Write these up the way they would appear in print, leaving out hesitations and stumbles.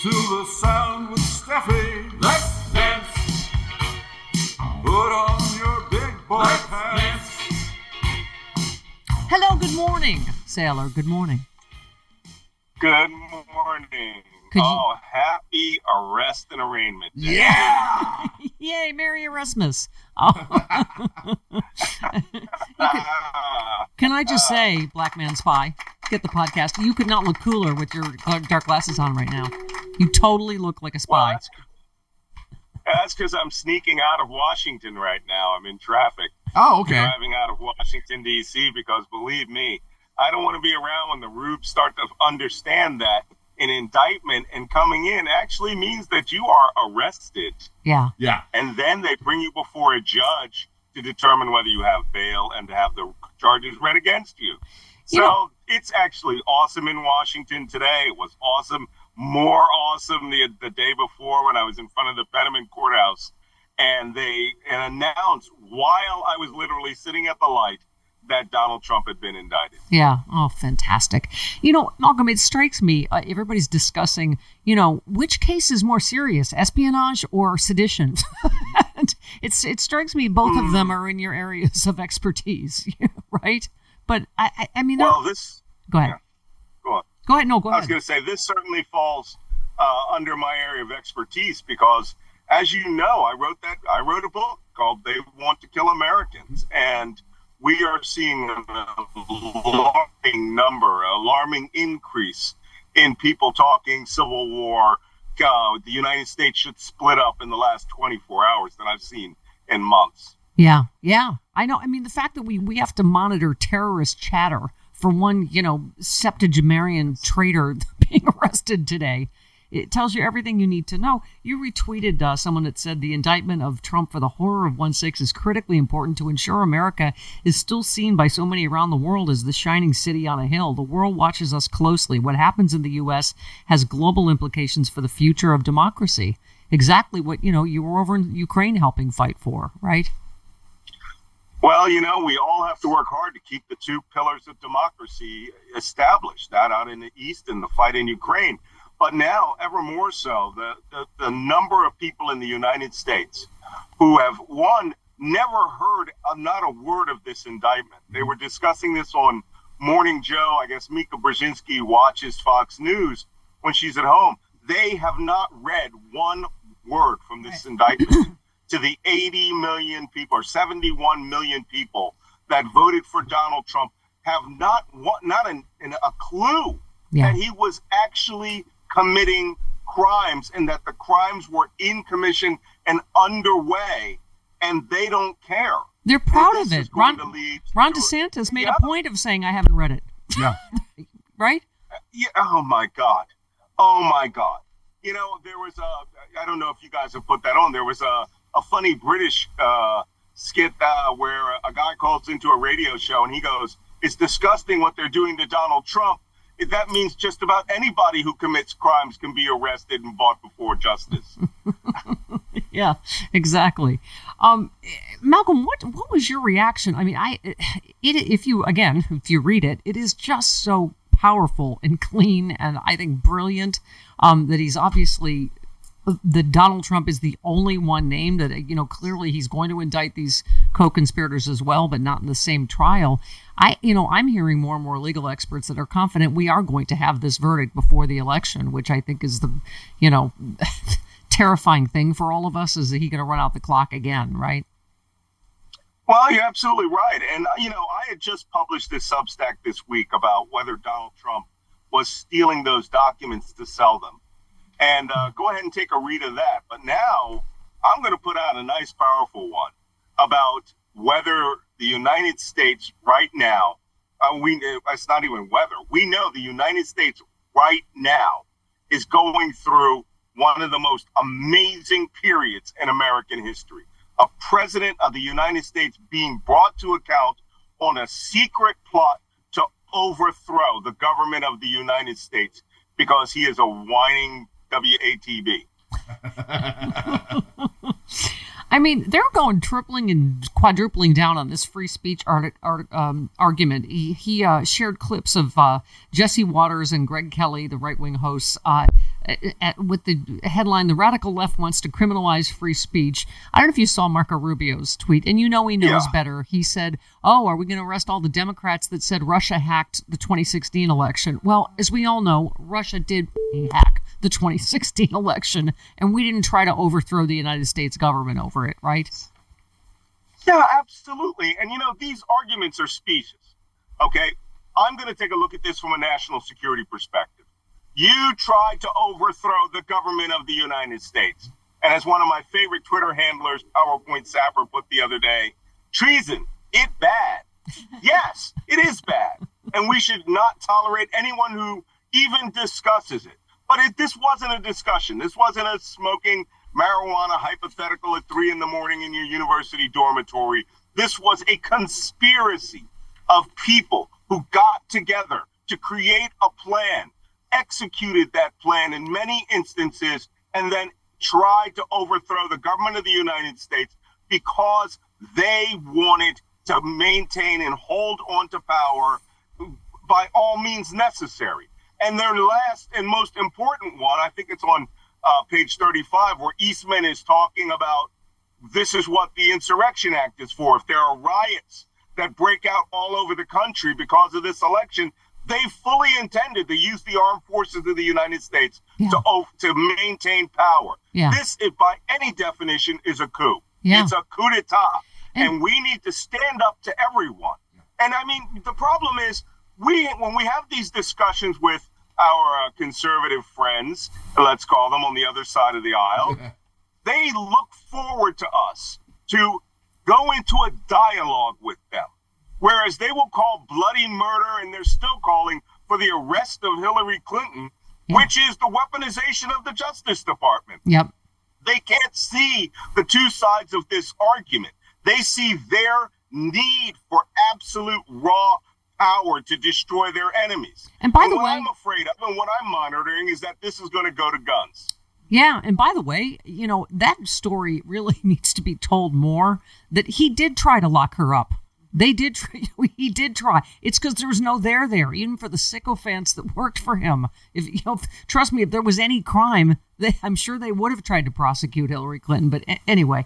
to the sound with Steffi. Let's dance. Put on your big boy pants. Hello, good morning, Sailor. Good morning. Good morning. Happy arrest and arraignment day. Yeah! Yay, Merry Erasmus. Oh. Can I just say, Black Man Spy, get the podcast. You could not look cooler with your dark glasses on right now. You totally look like a spy. Well, that's because I'm sneaking out of Washington right now. I'm in traffic. Oh, okay. Driving out of Washington, D.C. because, believe me, I don't want to be around when the rubes start to understand that an indictment and coming in actually means that you are arrested. Yeah. Yeah. And then they bring you before a judge to determine whether you have bail and to have the charges read against you. So it's actually awesome in Washington today. It was awesome. More awesome the day before when I was in front of the Penniman Courthouse. And they announced while I was literally sitting at the light that Donald Trump had been indicted. Yeah. Oh, fantastic. Malcolm, it strikes me, everybody's discussing, which case is more serious, espionage or sedition? It strikes me both of them are in your areas of expertise, right? But I mean, well, go ahead. Yeah. Go on. Go ahead. No, go ahead. I was going to say this certainly falls under my area of expertise because, as you know, I wrote a book called "They Want to Kill Americans," and we are seeing an alarming increase in people talking civil war. The United States should split up in the last 24 hours that I've seen in months. Yeah. I know. I mean, the fact that we have to monitor terrorist chatter for one, septuagenarian traitor being arrested today, it tells you everything you need to know. You retweeted someone that said the indictment of Trump for the horror of 1/6 is critically important to ensure America is still seen by so many around the world as the shining city on a hill. The world watches us closely. What happens in the U.S. has global implications for the future of democracy. Exactly what, you were over in Ukraine helping fight for, right? Well, we all have to work hard to keep the two pillars of democracy established, that out in the East and the fight in Ukraine. But now, ever more so, the number of people in the United States who have, one, never heard not a word of this indictment. They were discussing this on Morning Joe. I guess Mika Brzezinski watches Fox News when she's at home. They have not read one word from this indictment. To the 80 million people or 71 million people that voted for Donald Trump have not a clue that he was actually committing crimes and that the crimes were in commission and underway, and they don't care. They're proud of it. Ron DeSantis made a point of saying, I haven't read it. Yeah. Right? Yeah. Oh, my God. There was I don't know if you guys have put that on. There was a funny British skit where a guy calls into a radio show and he goes, it's disgusting what they're doing to Donald Trump. That means just about anybody who commits crimes can be arrested and brought before justice. Yeah, exactly. Malcolm, what was your reaction? I mean, if you read it, it is just so powerful and clean and I think brilliant that he's obviously that Donald Trump is the only one named, that, clearly he's going to indict these co-conspirators as well, but not in the same trial. I'm hearing more and more legal experts that are confident we are going to have this verdict before the election, which I think is the, terrifying thing for all of us. Is he going to run out the clock again, right? Well, you're absolutely right. And, I had just published this Substack this week about whether Donald Trump was stealing those documents to sell them. And go ahead and take a read of that. But now I'm going to put out a nice, powerful one about whether the United States right now, it's not even whether, we know the United States right now is going through one of the most amazing periods in American history. A president of the United States being brought to account on a secret plot to overthrow the government of the United States because he is a whining WATB. I mean, they're going tripling and quadrupling down on this free speech argument. He shared clips of Jesse Waters and Greg Kelly, the right-wing hosts, with the headline, "The Radical Left Wants to Criminalize Free Speech." I don't know if you saw Marco Rubio's tweet, and you know he knows better. He said, "Oh, are we going to arrest all the Democrats that said Russia hacked the 2016 election?" Well, as we all know, Russia did hack the 2016 election, and we didn't try to overthrow the United States government over it, right? Yeah, absolutely. And, these arguments are specious. Okay, I'm going to take a look at this from a national security perspective. You tried to overthrow the government of the United States. And as one of my favorite Twitter handlers, PowerPoint Sapper, put the other day, treason, it bad. Yes, it is bad. And we should not tolerate anyone who even discusses it. But this wasn't a discussion. This wasn't a smoking marijuana hypothetical at 3 a.m. in your university dormitory. This was a conspiracy of people who got together to create a plan, executed that plan in many instances, and then tried to overthrow the government of the United States because they wanted to maintain and hold on to power by all means necessary. And their last and most important one, I think it's on page 35, where Eastman is talking about this is what the Insurrection Act is for. If there are riots that break out all over the country because of this election, they fully intended to use the armed forces of the United States to maintain power. Yeah. This, by any definition, is a coup. Yeah. It's a coup d'etat. And we need to stand up to everyone. And I mean, the problem is, when we have these discussions with our conservative friends, let's call them, on the other side of the aisle, they look forward to us to go into a dialogue with them. Whereas they will call bloody murder, and they're still calling for the arrest of Hillary Clinton, which is the weaponization of the Justice Department. Yep. They can't see the two sides of this argument. They see their need for absolute raw power to destroy their enemies. And by the way, what I'm afraid of and what I'm monitoring is that this is going to go to guns. Yeah, and by the way, that story really needs to be told more, that he did try to lock her up. He did try. It's because there was no there, even for the sycophants that worked for him. Trust me, if there was any crime, I'm sure they would have tried to prosecute Hillary Clinton. But anyway,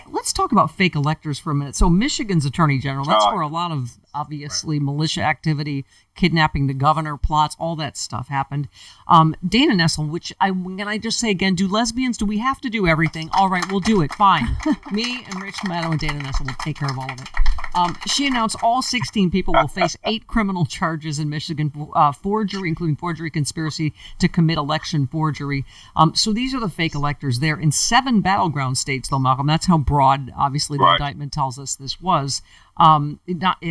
let's talk about fake electors for a minute. So Michigan's attorney general, that's where a lot of, obviously, militia activity, kidnapping the governor, plots, all that stuff happened. Dana Nessel, which can I just say again, do we have to do everything? All right, we'll do it. Fine. Me and Rich Tomato and Dana Nessel will take care of all of it. She announced all 16 people will face 8 criminal charges in Michigan, forgery, including forgery, conspiracy to commit election forgery. So these are the fake electors there in 7 battleground states, though, Malcolm. That's how broad, obviously, the indictment tells us this was. Not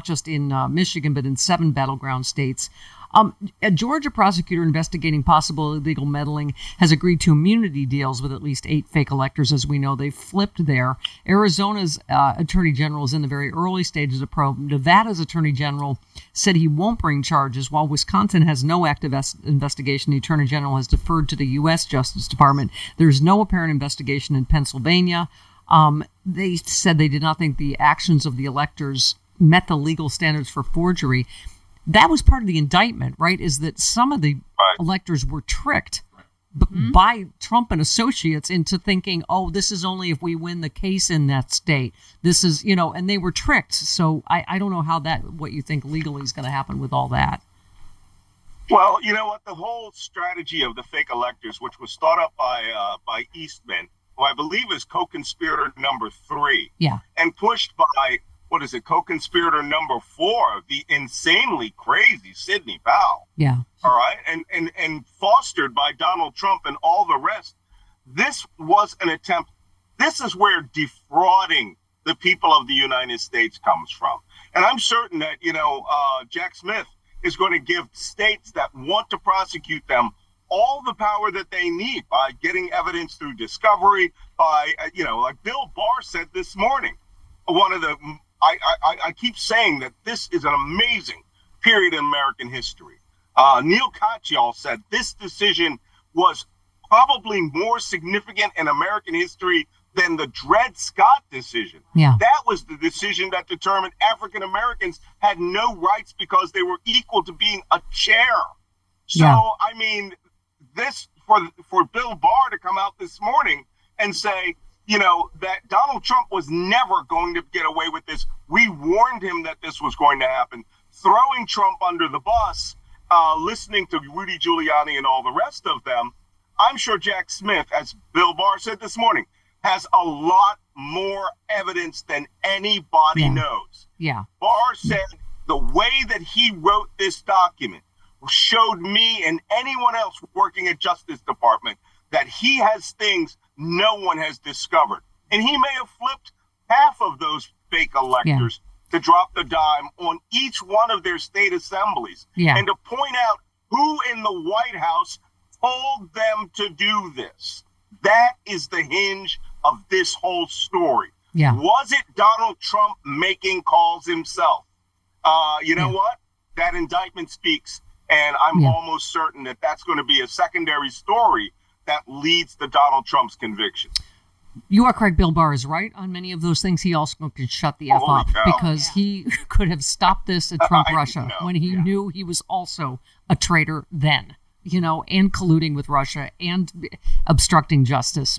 just in Michigan, but in 7 battleground states. A Georgia prosecutor investigating possible illegal meddling has agreed to immunity deals with at least 8 fake electors. As we know, they flipped there. Arizona's attorney general is in the very early stages of probe. Nevada's attorney general said he won't bring charges, while Wisconsin has no active investigation. The attorney general has deferred to the U.S. Justice Department. There's no apparent investigation in Pennsylvania. They said they did not think the actions of the electors met the legal standards for forgery. That was part of the indictment, right? Is that some of the electors were tricked by Trump and associates into thinking, oh, this is only if we win the case in that state. This is, and they were tricked. So I don't know what you think legally is going to happen with all that. Well, you know what? The whole strategy of the fake electors, which was thought up by Eastman, who I believe is co-conspirator number 3, and pushed by, co-conspirator number 4, the insanely crazy Sidney Powell. Yeah. All right. And fostered by Donald Trump and all the rest. This was an attempt. This is where defrauding the people of the United States comes from. And I'm certain that, Jack Smith is going to give states that want to prosecute them all the power that they need by getting evidence through discovery, by, like Bill Barr said this morning, I keep saying that this is an amazing period in American history. Neil Katyal said this decision was probably more significant in American history than the Dred Scott decision. Yeah. That was the decision that determined African Americans had no rights because they were equal to being a chair. So, I mean, this for Bill Barr to come out this morning and say, that Donald Trump was never going to get away with this. We warned him that this was going to happen. Throwing Trump under the bus, listening to Rudy Giuliani and all the rest of them. I'm sure Jack Smith, as Bill Barr said this morning, has a lot more evidence than anybody knows. Yeah. Barr said the way that he wrote this document showed me and anyone else working at Justice Department that he has things no one has discovered. And he may have flipped half of those fake electors to drop the dime on each one of their state assemblies and to point out who in the White House told them to do this. That is the hinge of this whole story. Yeah. Was it Donald Trump making calls himself? You know what? That indictment speaks, and I'm almost certain that that's going to be a secondary story that leads to Donald Trump's conviction. You are correct. Bill Barr is right on many of those things. He also could shut the F up because he could have stopped this at Trump Russia when he knew he was also a traitor then, and colluding with Russia and obstructing justice.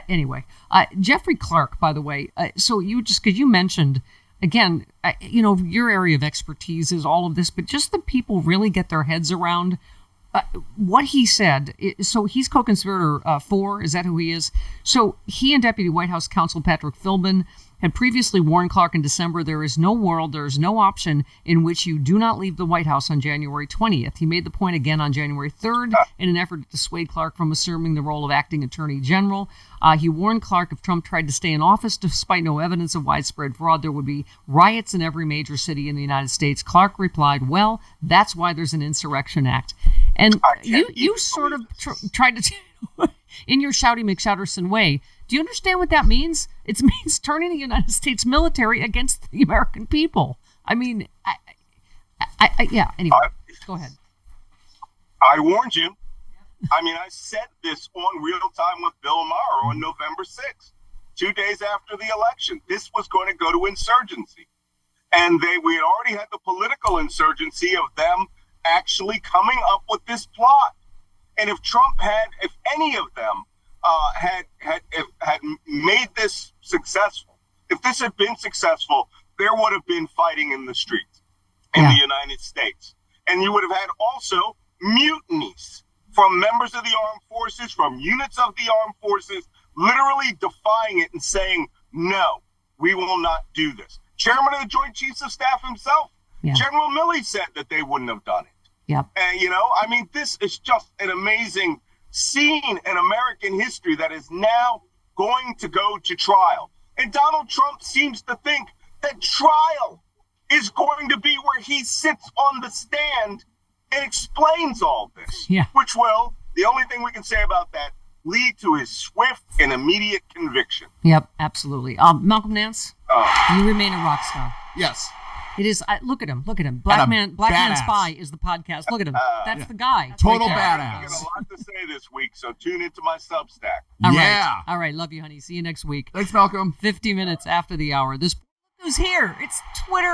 Anyway, Jeffrey Clark, by the way, so because you mentioned, again, your area of expertise is all of this, but just the people really get their heads around what he said. So he's co-conspirator 4. Is that who he is? So he and Deputy White House Counsel Patrick Philbin had previously warned Clark in December, there is no world, there is no option in which you do not leave the White House on January 20th. He made the point again on January 3rd in an effort to dissuade Clark from assuming the role of acting attorney general. He warned Clark if Trump tried to stay in office despite no evidence of widespread fraud, there would be riots in every major city in the United States. Clark replied, well, that's why there's an Insurrection Act. And you sort of tried to, in your Shouty McShouterson way, do you understand what that means? It means turning the United States military against the American people. I mean, anyway, go ahead. I warned you. I mean, I said this on Real Time with Bill Maher on November 6th, 2 days after the election. This was going to go to insurgency. And we had already had the political insurgency of them actually coming up with this plot. And if any of them had made this successful, if this had been successful, there would have been fighting in the streets in the United States. And you would have had also mutinies from members of the armed forces, from units of the armed forces, literally defying it and saying, no, we will not do this. Chairman of the Joint Chiefs of Staff himself, General Milley, said that they wouldn't have done it. Yep. And, this is just an amazing scene in American history that is now going to go to trial. And Donald Trump seems to think that trial is going to be where he sits on the stand and explains all this, which will, the only thing we can say about that, lead to his swift and immediate conviction. Yep, absolutely. Malcolm Nance, you remain a rock star. Yes. It is. Look at him. Black Man Spy is the podcast. Look at him. That's the guy. Total I've badass. got a lot to say this week, so tune into my Substack. All right. Love you, honey. See you next week. Thanks, Malcolm. 50 minutes after the hour. This is here. It's Twitter.